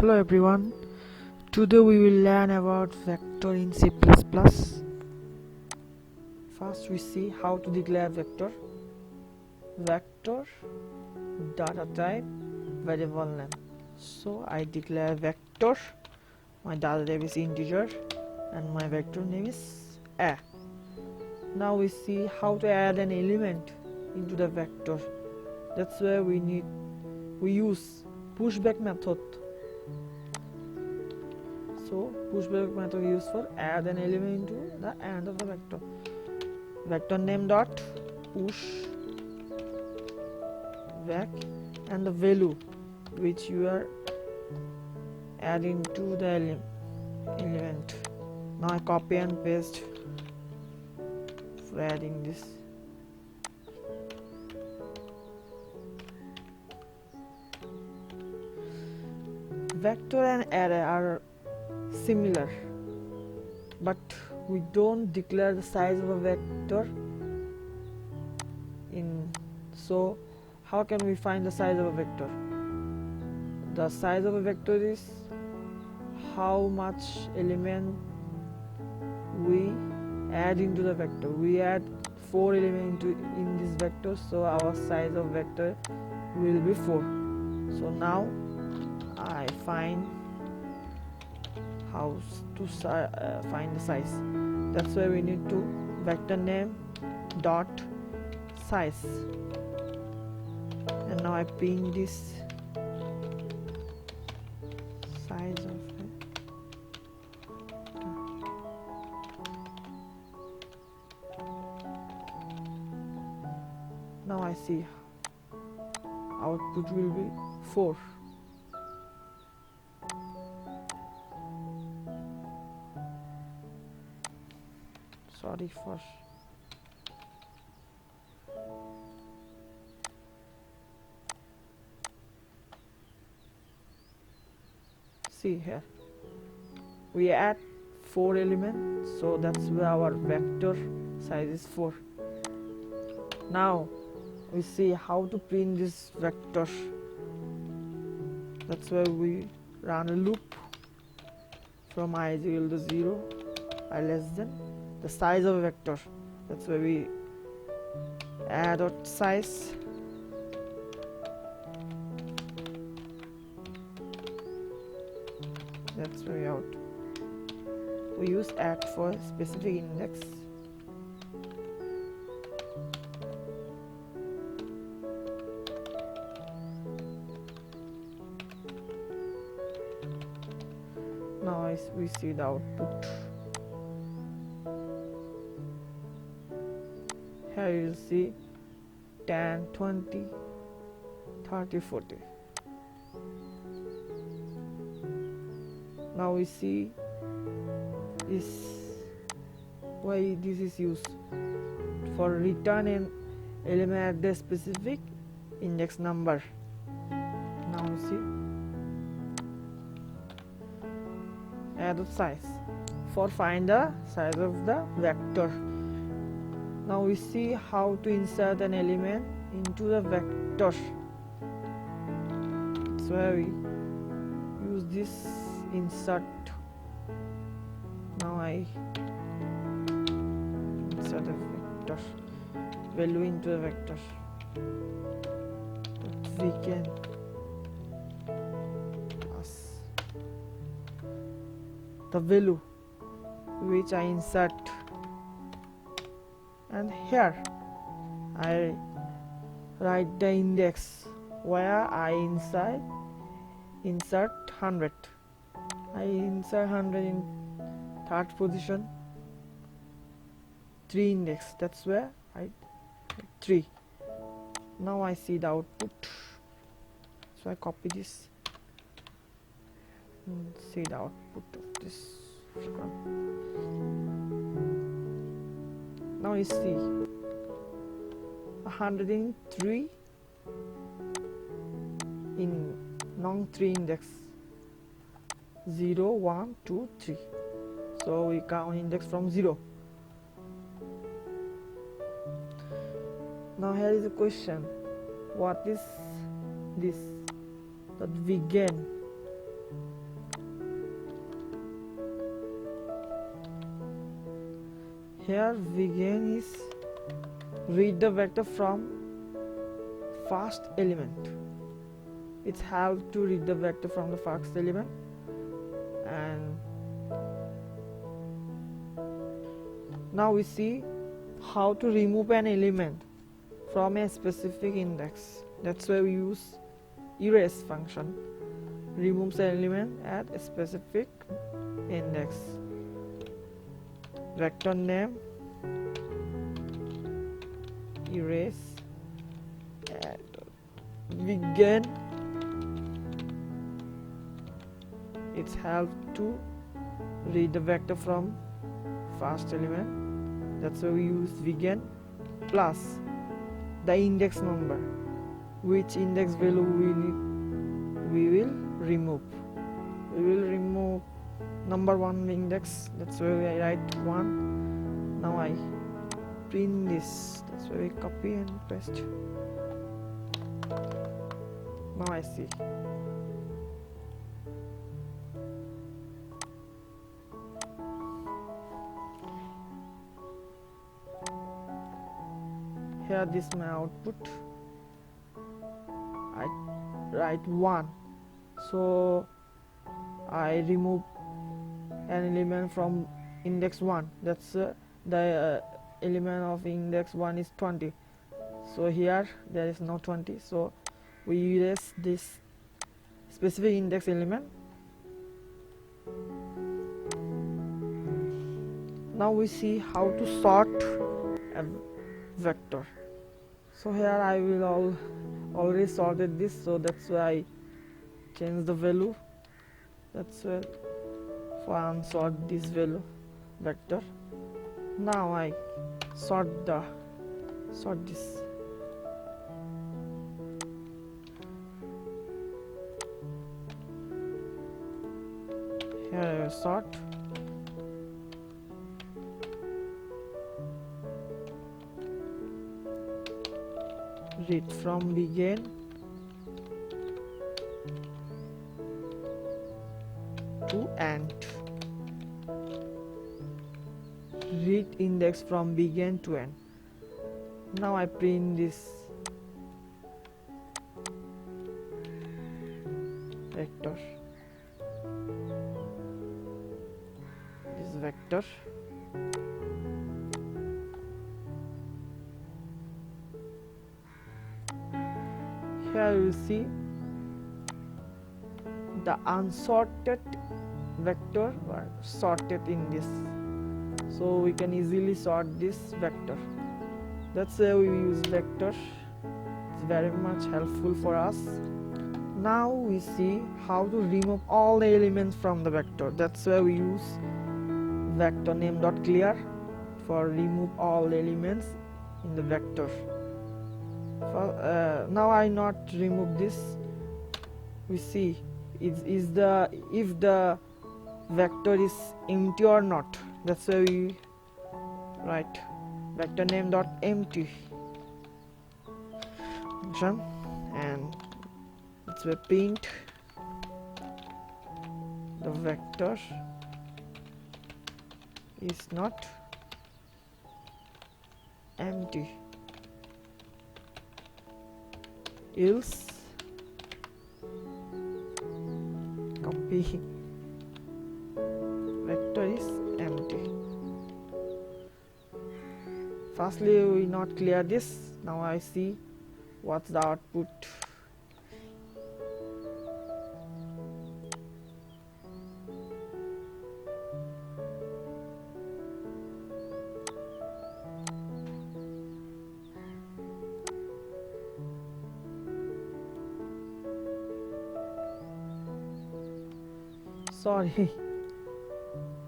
Hello everyone, today we will learn about vector in C++. First we see how to declare vector. Vector, data type, variable name. So I declare vector, my data type is integer and my vector name is a. Now we see how to add an element into the vector. That's where we use pushback method. So pushback method used for add an element into the end of the vector. Vector name dot push back and the value which you are adding to the element. Now I copy and paste for adding this. Vector and array are similar, but we don't declare the size of a vector so how can we find the size of a vector? The size of a vector is how much element we add into the vector. We add 4 elements in this vector, so our size of vector will be 4. So now I find how to find the size. That's why we need to vector name dot size, and now I ping this size of it. Now I see output will be 4. Sorry for see here we add 4 elements, so that's where our vector size is 4. Now we see how to print this vector. That's where we run a loop from I is equal to 0, I less than the size of a vector. That's where we add dot size. That's where we use add for specific index. Now we see the output. Here you will see 10, 20, 30, 40. Now we see why this is used for return an element at the specific index number. Now we see add of size for find the size of the vector. Now we see how to insert an element into the vector. So we use this insert. Now I insert a vector value into the vector. We can pass the value which I insert, and here I write the index where I insert 100. I insert 100 in 3rd position, 3 index. That's where I 3. Now I see the output. So I copy this and see the output of this program. Now you see 103 in non 3 index 0, 1, 2, 3. So we count index from 0. Now here is a question: what is this that we gain Here begin is read the vector from first element. It's have to read the vector from the first element, and now we see how to remove an element from a specific index. That's why we use erase function. Removes an element at a specific index. Vector name erase and begin. It's have to read the vector from first element. That's why we use begin plus the index number, which index value we will remove. We will remove number 1 index. That's why I write 1. Now I print this. That's why we copy and paste. Now I see. Here this is my output. I write 1, so I remove an element from index 1. That's the element of index 1 is 20, so here there is no 20, so we erase this specific index element. Now we see how to sort a vector. So here I will already sorted this, so that's why I change the value. That's why for unsort this value vector. Now I sort this. Here I will sort. Read from begin to end. Read index from begin to end. Now I print this vector. This vector. Here you see the unsorted vector were sorted in this, so we can easily sort this vector. That's why we use vector. It's very much helpful for us. Now we see how to remove all the elements from the vector. That's why we use vector name.clear for remove all elements in the vector. Now I not remove this. We see if the vector is empty or not. That's why we write vector name dot empty function, and it's a print the vector is not empty, else copy vector is empty. Firstly we not clear this. Now I see what's the output. Sorry,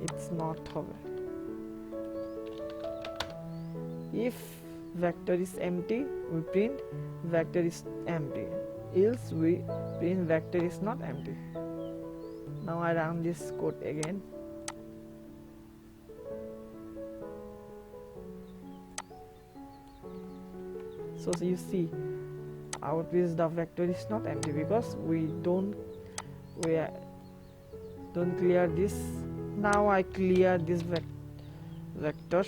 it's not হবে. If vector is empty, we print vector is empty, else we print vector is not empty. Now I run this code again. So you see output is the vector is not empty because we don't clear this. Now I clear this vector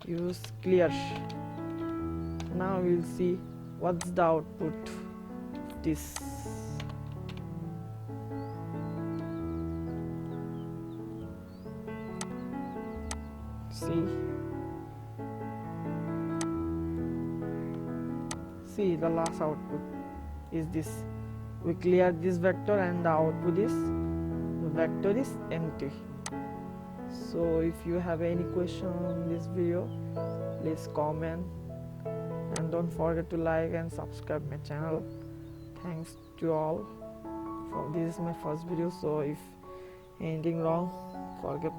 use clear. Now we'll see what's the output of this. See the last output is this. We clear this vector and the output is the vector is empty. So if you have any question on this video, please comment, and don't forget to like and subscribe my channel. Thanks to all for this is my first video, so if anything wrong, forgive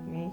me.